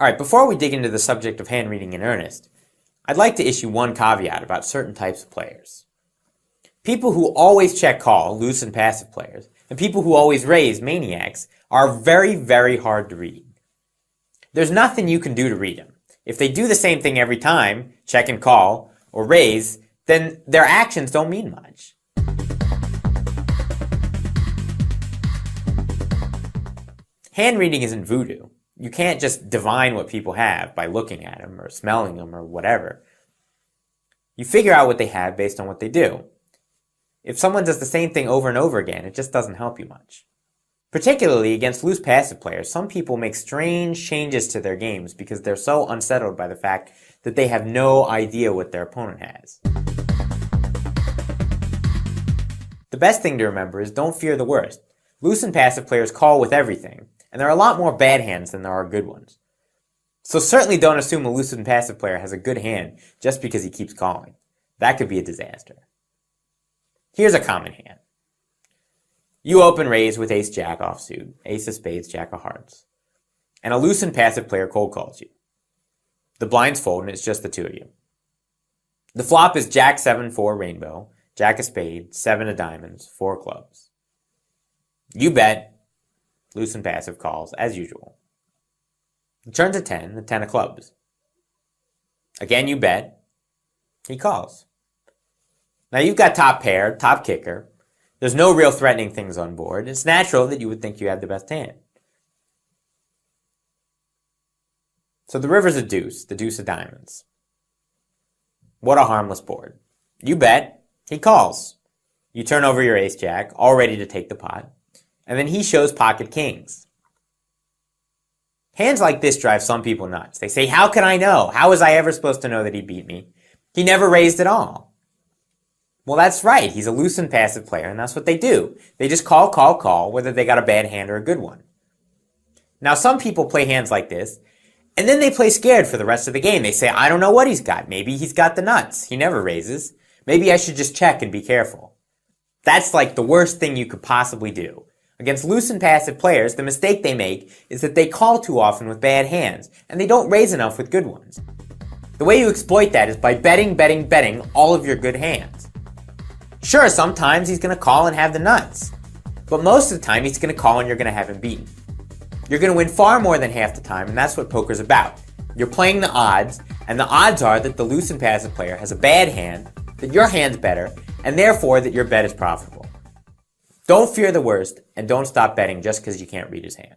Alright, before we dig into the subject of hand reading in earnest, I'd like to issue one caveat about certain types of players. People who always check call, loose and passive players, and people who always raise, maniacs, are very, very hard to read. There's nothing you can do to read them. If they do the same thing every time, check and call, or raise, then their actions don't mean much. Hand reading isn't voodoo. You can't just divine what people have by looking at them or smelling them or whatever. You figure out what they have based on what they do. If someone does the same thing over and over again, it just doesn't help you much. Particularly against loose passive players, some people make strange changes to their games because they're so unsettled by the fact that they have no idea what their opponent has. The best thing to remember is don't fear the worst. Loose and passive players call with everything, and there are a lot more bad hands than there are good ones. So certainly don't assume a loose and passive player has a good hand just because he keeps calling. That could be a disaster. Here's a common hand. You open raise with ace-jack offsuit, ace of spades, jack of hearts, and a loose and passive player cold calls you. The blinds fold and it's just the two of you. The flop is jack 7-4 rainbow, jack of spades, 7 of diamonds, 4 clubs. You bet. Loose and passive calls, as usual. He turns a 10, the 10 of clubs. Again, you bet. He calls. Now you've got top pair, top kicker. There's no real threatening things on board. It's natural that you would think you have the best hand. So the river's a deuce, the deuce of diamonds. What a harmless board. You bet. He calls. You turn over your ace-jack, all ready to take the pot. And then he shows pocket kings. Hands like this drive some people nuts. They say, how can I know? How was I ever supposed to know that he beat me? He never raised at all. Well, that's right. He's a loose and passive player, and that's what they do. They just call, whether they got a bad hand or a good one. Now, some people play hands like this, and then they play scared for the rest of the game. They say, I don't know what he's got. Maybe he's got the nuts. He never raises. Maybe I should just check and be careful. That's like the worst thing you could possibly do. Against loose and passive players, the mistake they make is that they call too often with bad hands, and they don't raise enough with good ones. The way you exploit that is by betting all of your good hands. Sure, sometimes he's going to call and have the nuts, but most of the time he's going to call and you're going to have him beaten. You're going to win far more than half the time, and that's what poker's about. You're playing the odds, and the odds are that the loose and passive player has a bad hand, that your hand's better, and therefore that your bet is profitable. Don't fear the worst, and don't stop betting just because you can't read his hand.